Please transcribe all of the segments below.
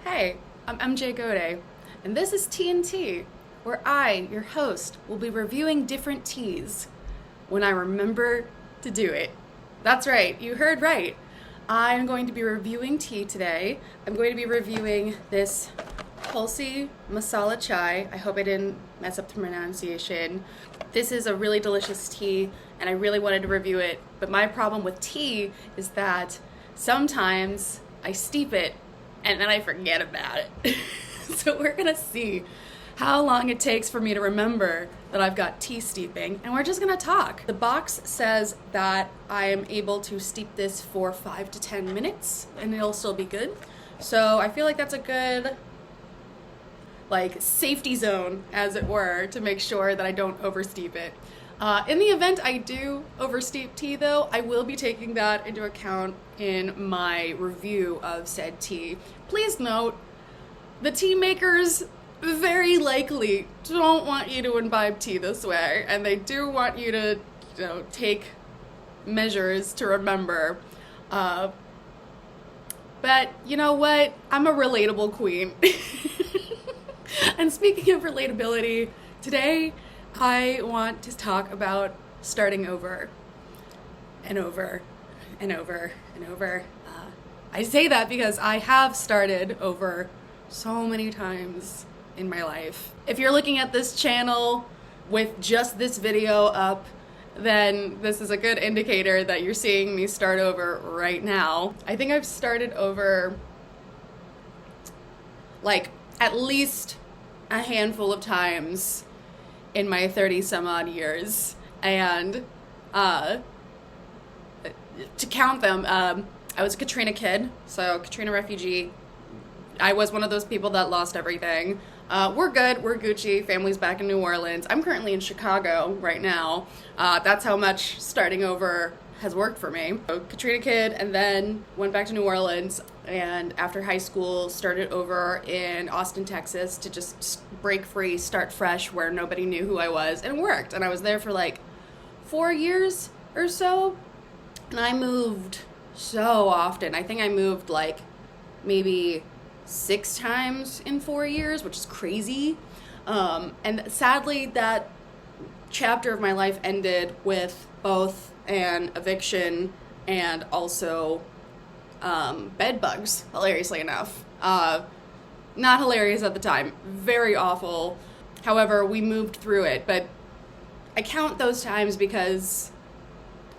Hey, I'm MJ Gode, and this is T&T, where I, your host, will be reviewing different teas when I remember to do it. That's right, you heard right. I'm going to be reviewing tea today. I'm going to be reviewing this Tulsi Masala Chai. I hope I didn't mess up the pronunciation. This is a really delicious tea, and I really wanted to review it. But my problem with tea is that sometimes I steep it and then I forget about it. So we're gonna see how long it takes for me to remember that I've got tea steeping, and we're just gonna talk. The box says that I am able to steep this for 5 to 10 minutes and it'll still be good. So I feel like that's a good safety zone, as it were, to make sure that I don't oversteep it. In the event I do oversteep tea, though, I will be taking that into account in my review of said tea. Please note, the tea makers very likely don't want you to imbibe tea this way, and they do want you to, take measures to remember. But you know what? I'm a relatable queen. And speaking of relatability, today I want to talk about starting over and over and over and over. I say that because I have started over so many times in my life. If you're looking at this channel with just this video up, then this is a good indicator that you're seeing me start over right now. I think I've started over at least a handful of times in my 30 some odd years, and to count them, I was a Katrina kid, so Katrina refugee. I was one of those people that lost everything. We're good, we're Gucci, family's back in New Orleans. I'm currently in Chicago right now. That's how much starting over has worked for me. So, Katrina kid, and then went back to New Orleans, and after high school started over in Austin, Texas, to just break free, start fresh where nobody knew who I was, and it worked. And I was there for 4 years or so, and I moved so often. I think I moved maybe 6 times in 4 years, which is crazy. And sadly, that chapter of my life ended with both an eviction and also bed bugs, hilariously enough. Not hilarious at the time, very awful. However, we moved through it, but I count those times because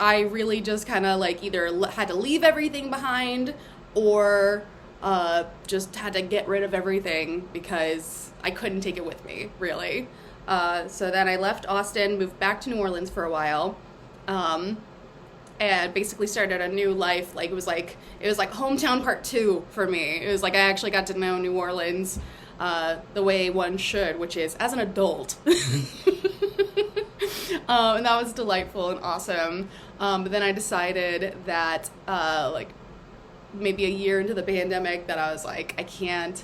I really just kind of either had to leave everything behind or just had to get rid of everything because I couldn't take it with me, really. So then I left Austin, moved back to New Orleans for a while, and basically started a new life. It was like hometown part 2 for me. It was I actually got to know New Orleans the way one should, which is as an adult. And that was delightful and awesome. But then I decided that maybe a year into the pandemic that I was I can't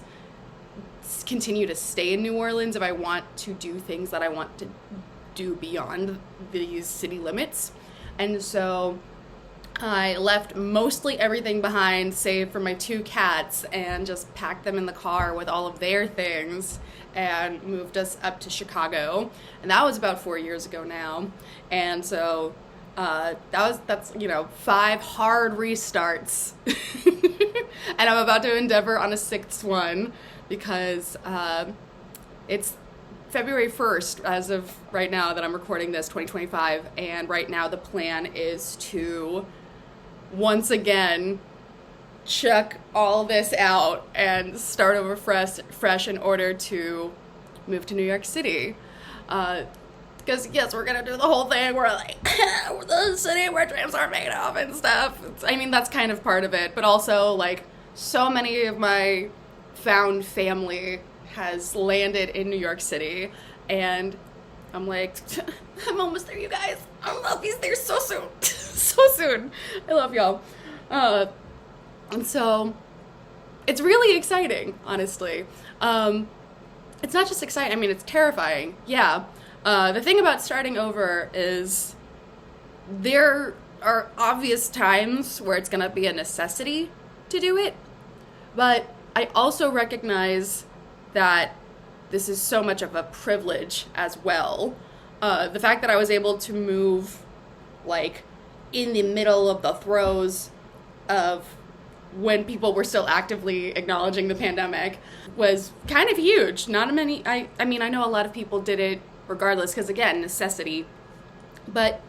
continue to stay in New Orleans if I want to do things that I want to do beyond these city limits. And so I left mostly everything behind save for my 2 cats and just packed them in the car with all of their things and moved us up to Chicago. And that was about 4 years ago now. And so that's 5 hard restarts. And I'm about to endeavor on a 6th one because it's February 1st as of right now that I'm recording this, 2025, and right now the plan is to once again check all this out and start over fresh in order to move to New York City. Because yes, we're gonna do the whole thing where the city where dreams are made of and stuff. That's kind of part of it, but also so many of my found family has landed in New York City, and I'm I'm almost there, you guys. I'll be there so soon. So soon. I love y'all. And so it's really exciting, honestly. It's not just exciting, it's terrifying. Yeah. The thing about starting over is there are obvious times where it's gonna be a necessity to do it, but I also recognize that this is so much of a privilege as well. The fact that I was able to move like in the middle of the throes of when people were still actively acknowledging the pandemic was kind of huge. Not many, I mean, I know a lot of people did it regardless because, again, necessity. But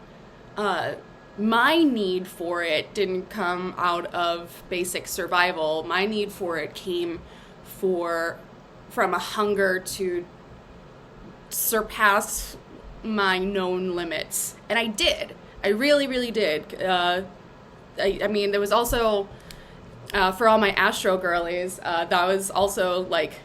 my need for it didn't come out of basic survival. My need for it came from a hunger to surpass my known limits. And I did. I really, really did. I mean, there was also, for all my Astro girlies, that was also like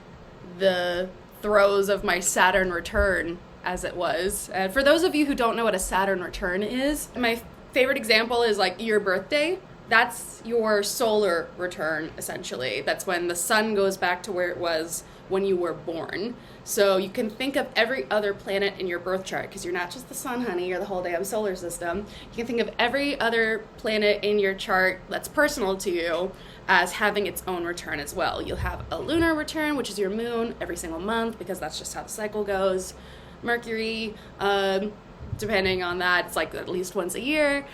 the throes of my Saturn return, as it was. And for those of you who don't know what a Saturn return is, my favorite example is like your birthday. That's your solar return, essentially. That's when the sun goes back to where it was when you were born. So you can think of every other planet in your birth chart, because you're not just the sun, honey, you're the whole damn solar system. You can think of every other planet in your chart that's personal to you as having its own return as well. You'll have a lunar return, which is your moon, every single month, because that's just how the cycle goes. Mercury, depending on that, it's like at least once a year.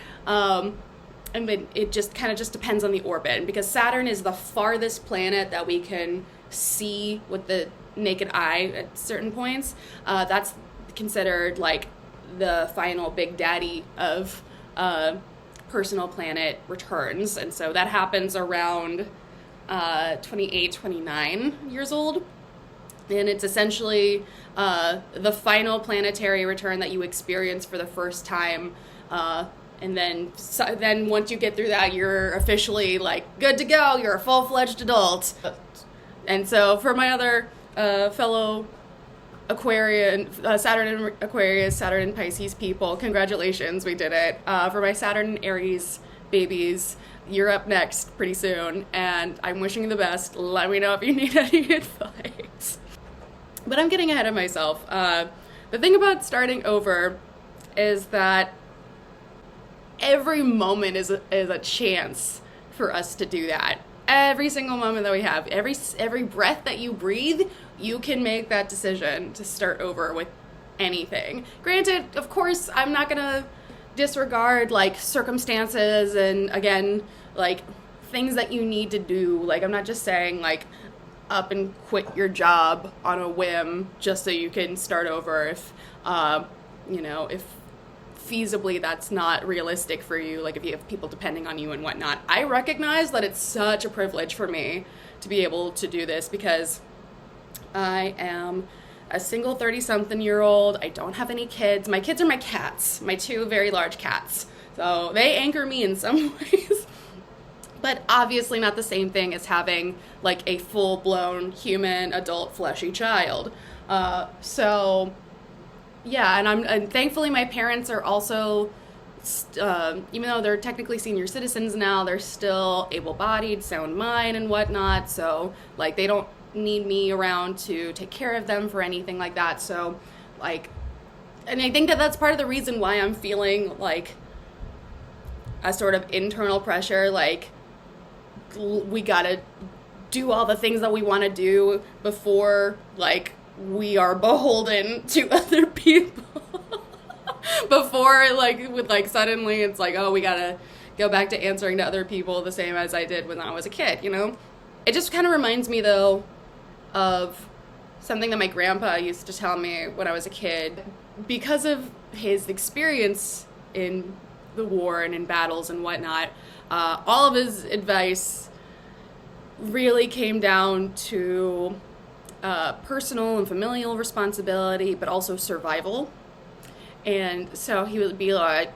And it just kind of just depends on the orbit. And because Saturn is the farthest planet that we can see with the naked eye at certain points, that's considered like the final big daddy of personal planet returns. And so that happens around 28, 29 years old. And it's essentially the final planetary return that you experience for the first time. And then once you get through that, you're officially like good to go. You're a full-fledged adult. And so for my other fellow Aquarian, Saturn and Aquarius, Saturn and Pisces people, congratulations, we did it. For my Saturn and Aries babies, you're up next pretty soon, and I'm wishing you the best. Let me know if you need any advice. But I'm getting ahead of myself. The thing about starting over is that every moment is a chance for us to do that. Every single moment that we have, every breath that you breathe, you can make that decision to start over with anything. Granted, of course, I'm not gonna disregard like circumstances and, again, like things that you need to do. Like, I'm not just saying like up and quit your job on a whim just so you can start over if if feasibly that's not realistic for you, like if you have people depending on you and whatnot. I recognize that it's such a privilege for me to be able to do this because I am a single 30-something-year-old. I don't have any kids. My kids are my cats, my two very large cats. So they anchor me in some ways. But obviously not the same thing as having like a full-blown human adult fleshy child. Yeah, and thankfully my parents are also, even though they're technically senior citizens now, they're still able-bodied, sound mind and whatnot. So like they don't need me around to take care of them for anything like that. So like, and I think that that's part of the reason why I'm feeling like a sort of internal pressure, like we gotta do all the things that we want to do before like we are beholden to other people. Before like suddenly it's like, oh, we gotta go back to answering to other people the same as I did when I was a kid, you know? It just kind of reminds me though of something that my grandpa used to tell me when I was a kid. Because of his experience in the war and in battles and whatnot, all of his advice really came down to personal and familial responsibility, but also survival. And so he would be like,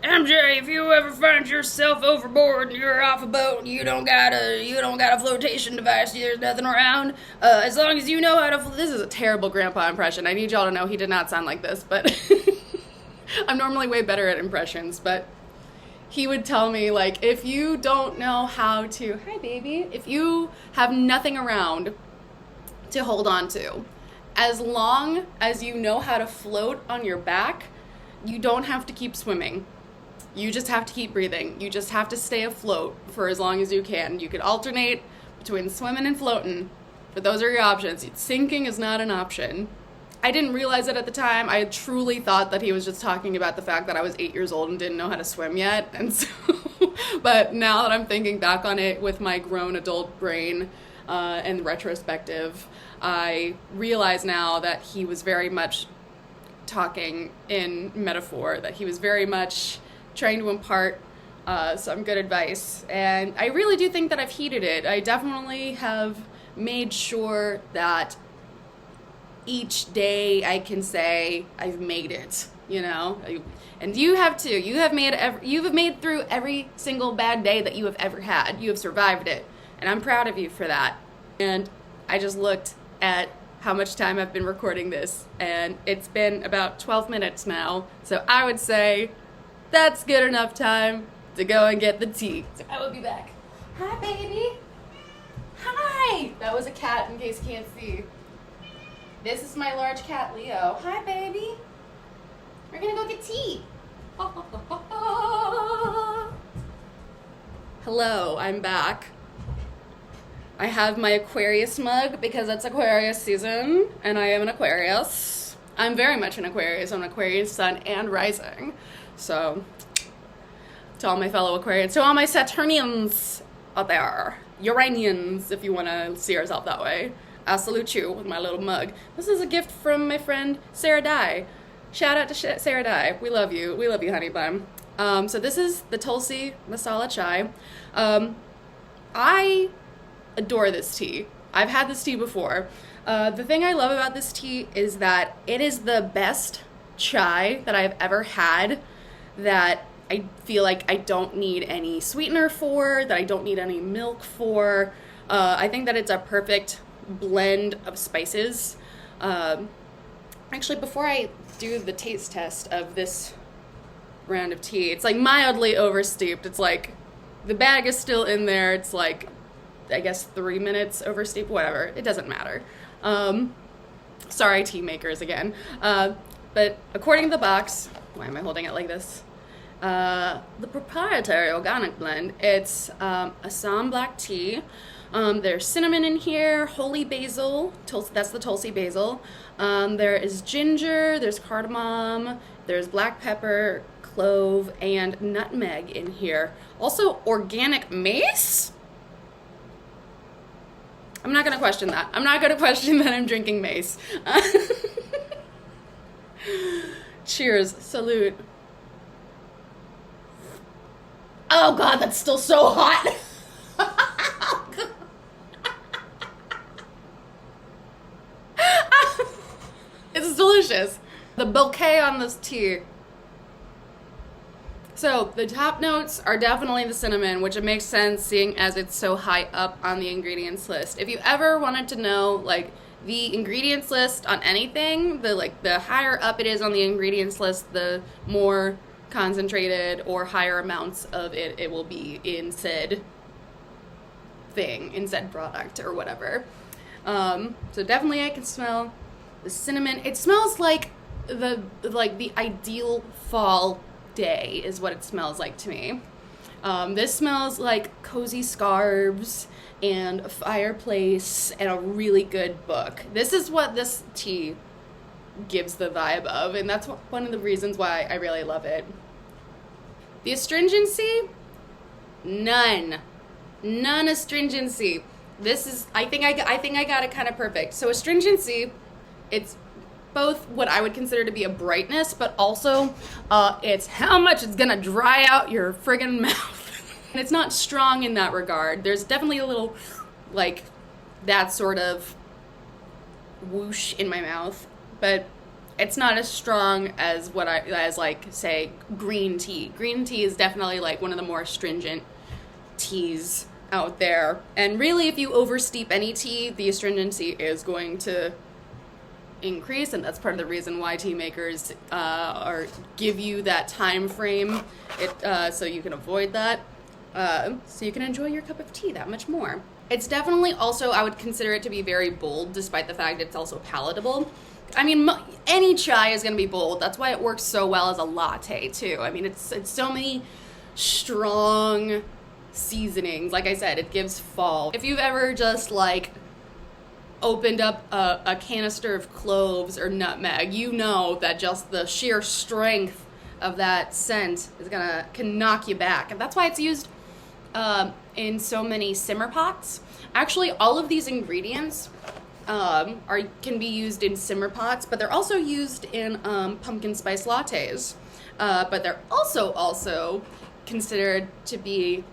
MJ, if you ever find yourself overboard and you're off a boat and you don't got a flotation device, there's nothing around, as long as you know how to this is a terrible grandpa impression. I need y'all to know he did not sound like this, but I'm normally way better at impressions. But he would tell me, like, if you don't know how to, hi baby, if you have nothing around to hold on to, as long as you know how to float on your back, you don't have to keep swimming. You just have to keep breathing. You just have to stay afloat for as long as you can. You could alternate between swimming and floating. But those are your options. Sinking is not an option. I didn't realize it at the time. I truly thought that he was just talking about the fact that I was 8 years old and didn't know how to swim yet. And so, but now that I'm thinking back on it with my grown adult brain and retrospective, I realize now that he was very much talking in metaphor, that he was very much trying to impart some good advice. And I really do think that I've heeded it. I definitely have made sure that each day I can say I've made it, you know, and you have too. You have made through every single bad day that you have ever had. You have survived it, and I'm proud of you for that. And I just looked at how much time I've been recording this, and it's been about 12 minutes now. So I would say that's good enough time to go and get the tea. So I will be back. Hi, baby. Hi. That was a cat, in case you can't see. This is my large cat, Leo. Hi, baby. We're gonna go get tea. Hello, I'm back. I have my Aquarius mug because it's Aquarius season, and I am an Aquarius. I'm very much an Aquarius. I'm an Aquarius sun and rising. So, to all my fellow Aquarians, to all my Saturnians out there, Uranians, if you want to see yourself that way, I salute you with my little mug. This is a gift from my friend Sarah Dye. Shout out to Sarah Dye. We love you. We love you, honey bun. So this is the Tulsi Masala Chai. I adore this tea. I've had this tea before. The thing I love about this tea is that it is the best chai that I've ever had that I feel like I don't need any sweetener for, that I don't need any milk for. I think that it's a perfect blend of spices. Actually, before I do the taste test of this round of tea, it's like mildly oversteeped. It's like the bag is still in there. It's like, I guess 3 minutes oversteeped, whatever. It doesn't matter. Sorry, tea makers again. But according to the box, why am I holding it like this? The proprietary organic blend, it's Assam black tea. There's cinnamon in here, holy basil, that's the Tulsi basil. There is ginger, there's cardamom, there's black pepper, clove, and nutmeg in here. Also, organic mace? I'm not going to question that. I'm not going to question that I'm drinking mace. Cheers. Salute. Oh God, that's still so hot. It's delicious. The bouquet on this tea. So the top notes are definitely the cinnamon, which it makes sense seeing as it's so high up on the ingredients list. If you ever wanted to know like the ingredients list on anything, the higher up it is on the ingredients list, the more concentrated or higher amounts of it will be in said thing, in said product or whatever. So definitely I can smell the cinnamon. It smells like the ideal fall day is what it smells like to me. This smells like cozy scarves and a fireplace and a really good book. This is what this tea gives the vibe of, and that's one of the reasons why I really love it. The astringency, none astringency. This is, I think I got it kind of perfect. So astringency, it's both what I would consider to be a brightness, but also it's how much it's gonna dry out your friggin' mouth. And it's not strong in that regard. There's definitely a little, like, that sort of whoosh in my mouth, but it's not as strong as say, green tea. Green tea is definitely, like, one of the more astringent teas out there. And really, if you oversteep any tea, the astringency is going to increase, and that's part of the reason why tea makers give you that time frame, so you can avoid that, so you can enjoy your cup of tea that much more. It's definitely also, I would consider it to be very bold, despite the fact it's also palatable. I mean, any chai is going to be bold. That's why it works so well as a latte too. I mean, it's so many strong, seasonings. Like I said, it gives fall. If you've ever just like opened up a canister of cloves or nutmeg, you know that just the sheer strength of that scent can knock you back. And that's why it's used in so many simmer pots. Actually, all of these ingredients can be used in simmer pots, but they're also used in pumpkin spice lattes. But they're also considered to be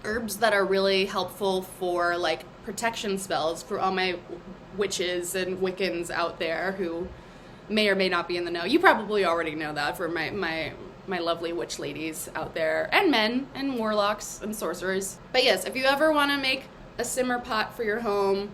herbs that are really helpful for like protection spells for all my witches and Wiccans out there who may or may not be in the know. You probably already know that for my lovely witch ladies out there, and men and warlocks and sorcerers. But yes, if you ever want to make a simmer pot for your home,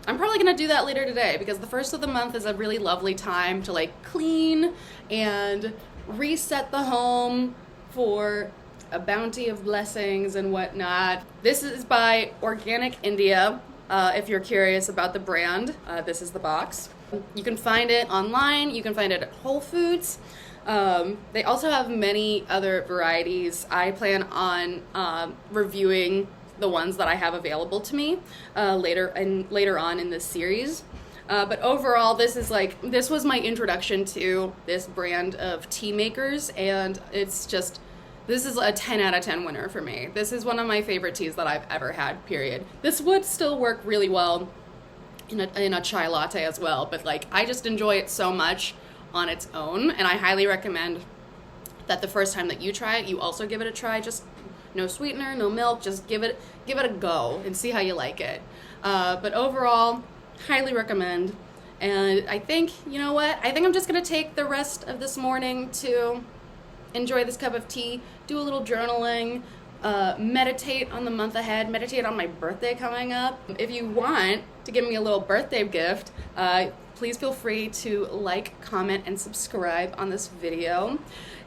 I'm probably going to do that later today, because the first of the month is a really lovely time to like clean and reset the home for a bounty of blessings and whatnot. This is by Organic India. If you're curious about the brand, this is the box. You can find it online. You can find it at Whole Foods. They also have many other varieties. I plan on reviewing the ones that I have available to me later on in this series. But overall, this was my introduction to this brand of tea makers, and this is a 10 out of 10 winner for me. This is one of my favorite teas that I've ever had, period. This would still work really well in a chai latte as well, but like I just enjoy it so much on its own, and I highly recommend that the first time that you try it, you also give it a try. Just no sweetener, no milk, just give it a go and see how you like it. But overall, highly recommend. And I think, you know what? I think I'm just gonna take the rest of this morning to enjoy this cup of tea, do a little journaling, meditate on the month ahead, meditate on my birthday coming up. If you want to give me a little birthday gift, please feel free to like, comment, and subscribe on this video.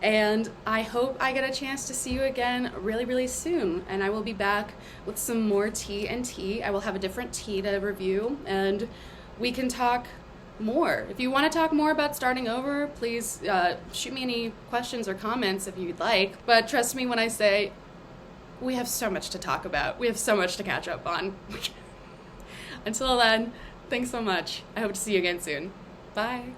And I hope I get a chance to see you again really, really soon. And I will be back with some more tea and tea. I will have a different tea to review, and we can talk more. If you want to talk more about starting over, please shoot me any questions or comments if you'd like. But trust me when I say we have so much to talk about. We have so much to catch up on. Until then, thanks so much. I hope to see you again soon. Bye.